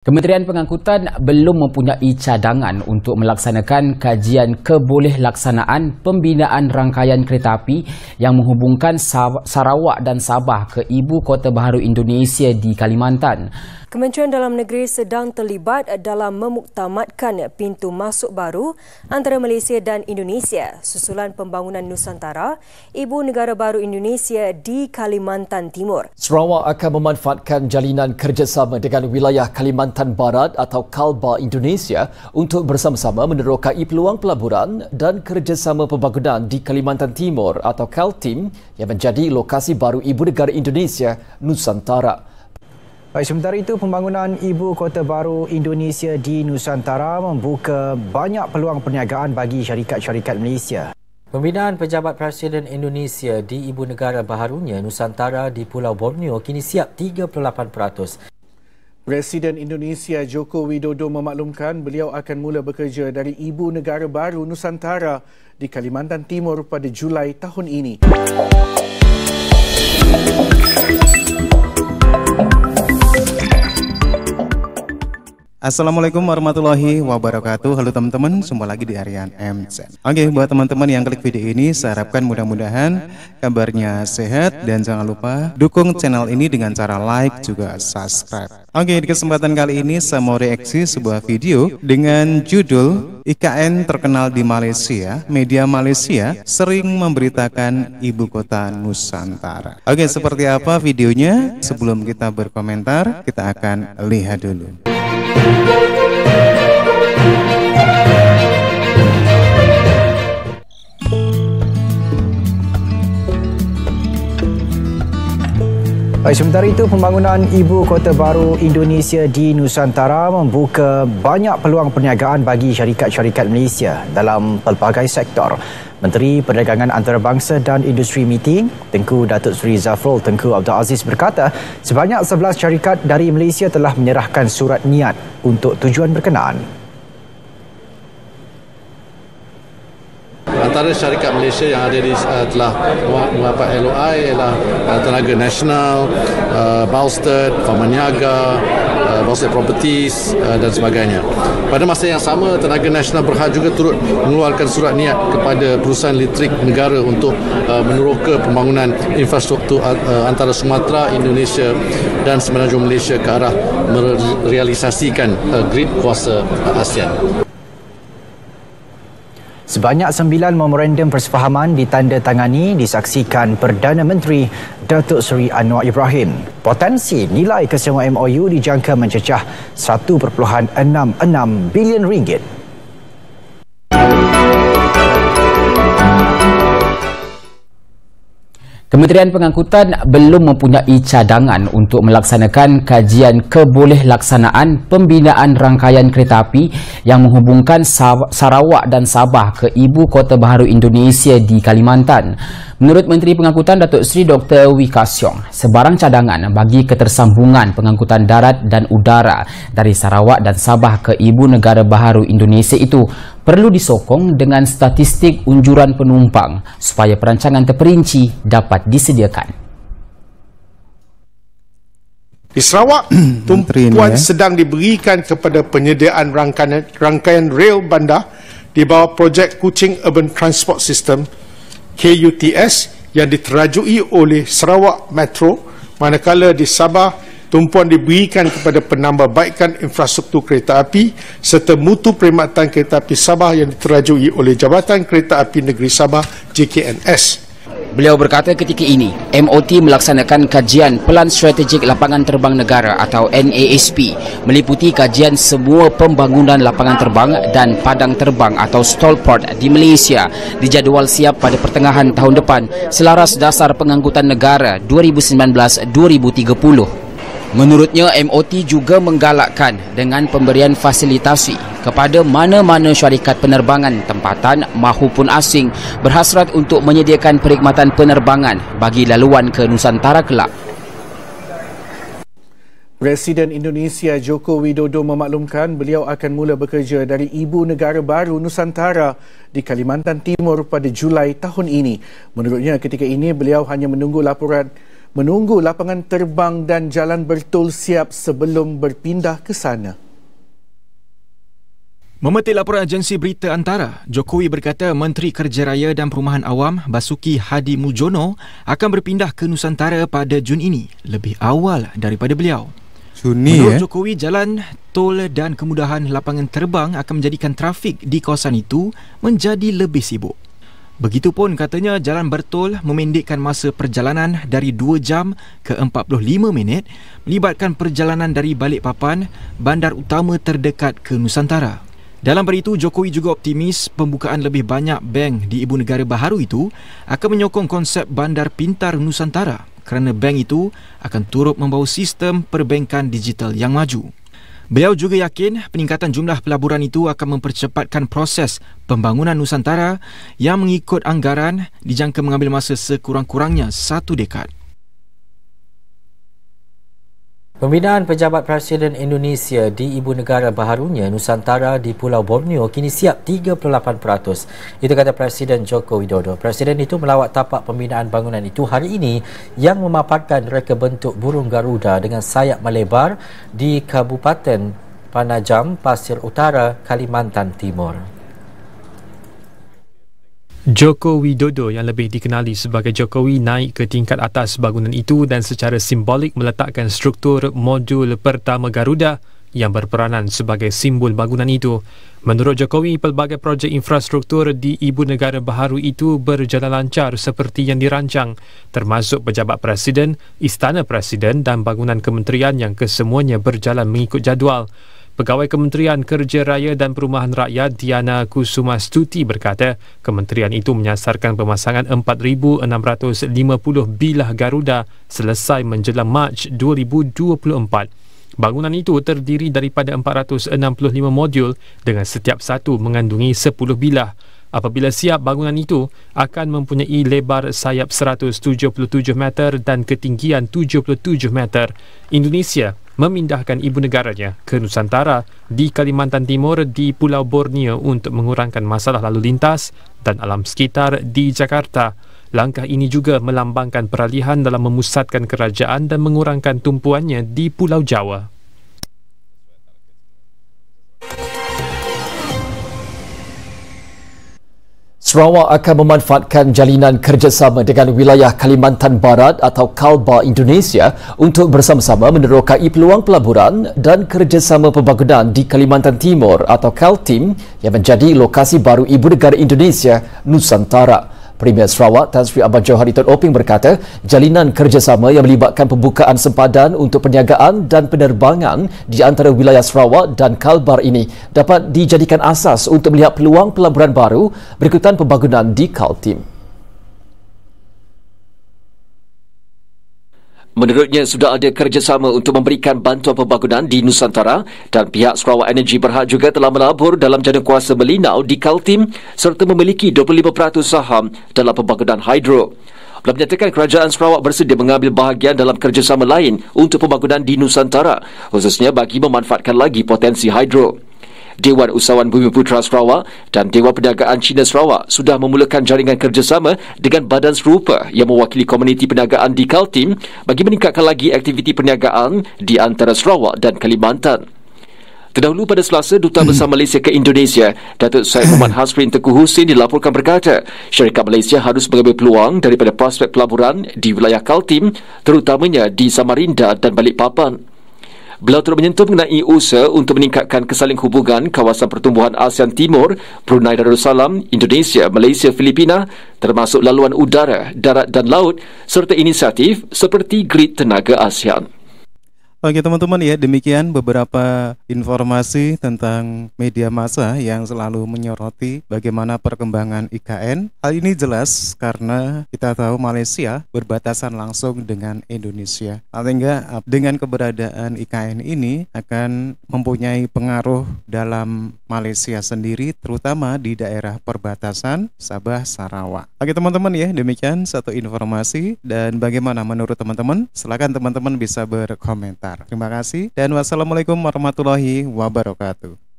Kementerian Pengangkutan belum mempunyai cadangan untuk melaksanakan kajian kebolehaksanaan pembinaan rangkaian kereta api yang menghubungkan Sarawak dan Sabah ke Ibu Kota Baharu Indonesia di Kalimantan. Kementerian Dalam Negeri sedang terlibat dalam memuktamadkan pintu masuk baru antara Malaysia dan Indonesia susulan pembangunan Nusantara, Ibu Negara Baru Indonesia di Kalimantan Timur. Sarawak akan memanfaatkan jalinan kerjasama dengan wilayah Kalimantan Barat atau KALBA Indonesia untuk bersama-sama menerokai peluang pelaburan dan kerjasama pembangunan di Kalimantan Timur atau KALTIM yang menjadi lokasi baru Ibu Negara Indonesia Nusantara. Baik, sementara itu pembangunan Ibu Kota Baru Indonesia di Nusantara membuka banyak peluang perniagaan bagi syarikat-syarikat Malaysia. Pembinaan pejabat Presiden Indonesia di Ibu Negara Baharunya Nusantara di Pulau Borneo kini siap 38%. Presiden Indonesia Joko Widodo memaklumkan beliau akan mula bekerja dari Ibu Negara Baru Nusantara di Kalimantan Timur pada Julai tahun ini. Assalamualaikum warahmatullahi wabarakatuh. Halo teman-teman, semua lagi di harian MZ. Oke, buat teman-teman yang klik video ini, saya harapkan mudah-mudahan kabarnya sehat dan jangan lupa dukung channel ini dengan cara like juga subscribe. Oke, di kesempatan kali ini saya mau reaksi sebuah video dengan judul IKN terkenal di Malaysia, media Malaysia sering memberitakan Ibu Kota Nusantara. Oke, seperti apa videonya? Sebelum kita berkomentar, kita akan lihat dulu. Baik, sementara itu pembangunan Ibu Kota Baru Indonesia di Nusantara membuka banyak peluang perniagaan bagi syarikat-syarikat Malaysia dalam pelbagai sektor. Menteri Perdagangan Antarabangsa dan Industri Meeting, Tengku Datuk Seri Zafrul Tengku Abdul Aziz berkata, sebanyak 11 syarikat dari Malaysia telah menyerahkan surat niat untuk tujuan berkenaan. Antara syarikat Malaysia yang ada di telah mendapat LOI ialah Tenaga Nasional, Balsted, Famaniaga, Balsted Properties dan sebagainya. Pada masa yang sama, Tenaga Nasional Berhad juga turut mengeluarkan surat niat kepada perusahaan elektrik negara untuk meneroka pembangunan infrastruktur antara Sumatera, Indonesia dan Semenanjung Malaysia ke arah merealisasikan grid kuasa ASEAN. Sebanyak 9 memorandum persefahaman ditandatangani disaksikan Perdana Menteri Datuk Seri Anwar Ibrahim. Potensi nilai kesemua MOU dijangka mencecah 1.66 bilion ringgit. Kementerian Pengangkutan belum mempunyai cadangan untuk melaksanakan kajian kebolehaksanaan pembinaan rangkaian kereta api yang menghubungkan Sarawak dan Sabah ke Ibu Kota Baharu Indonesia di Kalimantan. Menurut Menteri Pengangkutan Datuk Seri Dr. Wee Ka Siong, sebarang cadangan bagi ketersambungan pengangkutan darat dan udara dari Sarawak dan Sabah ke Ibu Negara Baharu Indonesia itu perlu disokong dengan statistik unjuran penumpang supaya perancangan terperinci dapat disediakan. Di Sarawak, tumpuan sedang diberikan kepada penyediaan rangkaian rel bandar di bawah projek Kuching Urban Transport System KUTS yang diterajui oleh Sarawak Metro, manakala di Sabah tumpuan diberikan kepada penambahbaikan infrastruktur kereta api serta mutu perkhidmatan kereta api Sabah yang diterajui oleh Jabatan Kereta Api Negeri Sabah JKNS. Beliau berkata ketika ini, MOT melaksanakan kajian Pelan Strategik Lapangan Terbang Negara atau NASP meliputi kajian semua pembangunan lapangan terbang dan padang terbang atau stallport di Malaysia dijadual siap pada pertengahan tahun depan selaras dasar pengangkutan negara 2019-2030. Menurutnya, MOT juga menggalakkan dengan pemberian fasilitasi kepada mana-mana syarikat penerbangan tempatan mahupun asing berhasrat untuk menyediakan perkhidmatan penerbangan bagi laluan ke Nusantara kelak. Presiden Indonesia Joko Widodo memaklumkan beliau akan mula bekerja dari Ibu Negara Baru Nusantara di Kalimantan Timur pada Julai tahun ini. Menurutnya ketika ini beliau hanya menunggu laporan menunggu lapangan terbang dan jalan bertol siap sebelum berpindah ke sana. Memetik laporan agensi berita Antara, Jokowi berkata Menteri Kerja Raya dan Perumahan Awam Basuki Hadi Muljono akan berpindah ke Nusantara pada Jun ini, lebih awal daripada beliau. Menurut Jokowi, jalan tol dan kemudahan lapangan terbang akan menjadikan trafik di kawasan itu menjadi lebih sibuk. Begitupun katanya jalan bertol memendekkan masa perjalanan dari 2 jam ke 45 minit melibatkan perjalanan dari Balikpapan, bandar utama terdekat ke Nusantara. Dalam pada itu, Jokowi juga optimis pembukaan lebih banyak bank di Ibu Negara Baharu itu akan menyokong konsep bandar pintar Nusantara kerana bank itu akan turut membawa sistem perbankan digital yang maju. Beliau juga yakin peningkatan jumlah pelaburan itu akan mempercepatkan proses pembangunan Nusantara yang mengikut anggaran dijangka mengambil masa sekurang-kurangnya 1 dekad. Pembinaan pejabat Presiden Indonesia di Ibu Negara Baharunya Nusantara di Pulau Borneo kini siap 38%. Itu kata Presiden Joko Widodo. Presiden itu melawat tapak pembinaan bangunan itu hari ini yang memaparkan reka bentuk burung Garuda dengan sayap melebar di Kabupaten Panajam, Pasir Utara, Kalimantan Timur. Joko Widodo yang lebih dikenali sebagai Jokowi naik ke tingkat atas bangunan itu dan secara simbolik meletakkan struktur modul pertama Garuda yang berperanan sebagai simbol bangunan itu. Menurut Jokowi, pelbagai projek infrastruktur di Ibu Negara Baharu itu berjalan lancar seperti yang dirancang, termasuk pejabat Presiden, Istana Presiden dan bangunan kementerian yang kesemuanya berjalan mengikut jadual. Pegawai Kementerian Kerja Raya dan Perumahan Rakyat Diana Kusumastuti berkata, kementerian itu menyasarkan pemasangan 4,650 bilah Garuda selesai menjelang Mac 2024. Bangunan itu terdiri daripada 465 modul dengan setiap satu mengandungi 10 bilah. Apabila siap, bangunan itu akan mempunyai lebar sayap 177 meter dan ketinggian 77 meter. Indonesia memindahkan ibu negaranya ke Nusantara di Kalimantan Timur di Pulau Borneo untuk mengurangkan masalah lalu lintas dan alam sekitar di Jakarta. Langkah ini juga melambangkan peralihan dalam memusatkan kerajaan dan mengurangkan tumpuannya di Pulau Jawa. Sarawak akan memanfaatkan jalinan kerjasama dengan wilayah Kalimantan Barat atau Kalbar Indonesia untuk bersama-sama menerokai peluang pelaburan dan kerjasama pembangunan di Kalimantan Timur atau KALTIM yang menjadi lokasi baru Ibu Negara Indonesia, Nusantara. Premier Sarawak Tan Sri Abang Johari Tun Oping berkata, jalinan kerjasama yang melibatkan pembukaan sempadan untuk perniagaan dan penerbangan di antara wilayah Sarawak dan Kalbar ini dapat dijadikan asas untuk melihat peluang pelaburan baru berikutan pembangunan di KALTIM. Menurutnya, sudah ada kerjasama untuk memberikan bantuan pembangunan di Nusantara dan pihak Sarawak Energy Berhad juga telah melabur dalam jadukuasa melinau di KALTIM serta memiliki 25% saham dalam pembangunan hidro. Beliau menyatakan kerajaan Sarawak bersedia mengambil bahagian dalam kerjasama lain untuk pembangunan di Nusantara, khususnya bagi memanfaatkan lagi potensi hidro. Dewan Usahawan Bumiputera Sarawak dan Dewan Perniagaan Cina Sarawak sudah memulakan jaringan kerjasama dengan badan serupa yang mewakili komuniti perniagaan di KALTIM bagi meningkatkan lagi aktiviti perniagaan di antara Sarawak dan Kalimantan. Terdahulu pada Selasa, Duta Besar Malaysia ke Indonesia, Datuk Syed Muhammad Hasrin Tengku Husin dilaporkan berkata, syarikat Malaysia harus mengambil peluang daripada prospek pelaburan di wilayah KALTIM, terutamanya di Samarinda dan Balikpapan. Beliau turut menyentuh mengenai usaha untuk meningkatkan kesaling hubungan kawasan pertumbuhan ASEAN Timur, Brunei Darussalam, Indonesia, Malaysia, Filipina, termasuk laluan udara, darat dan laut, serta inisiatif seperti Grid Tenaga ASEAN. Oke teman-teman ya, demikian beberapa informasi tentang media massa yang selalu menyoroti bagaimana perkembangan IKN. Hal ini jelas karena kita tahu Malaysia berbatasan langsung dengan Indonesia. Sehingga dengan keberadaan IKN ini akan mempunyai pengaruh dalam Malaysia sendiri, terutama di daerah perbatasan Sabah Sarawak. Oke teman-teman ya, demikian satu informasi, dan bagaimana menurut teman-teman? Silakan teman-teman bisa berkomentar. Terima kasih dan wassalamualaikum warahmatullahi wabarakatuh.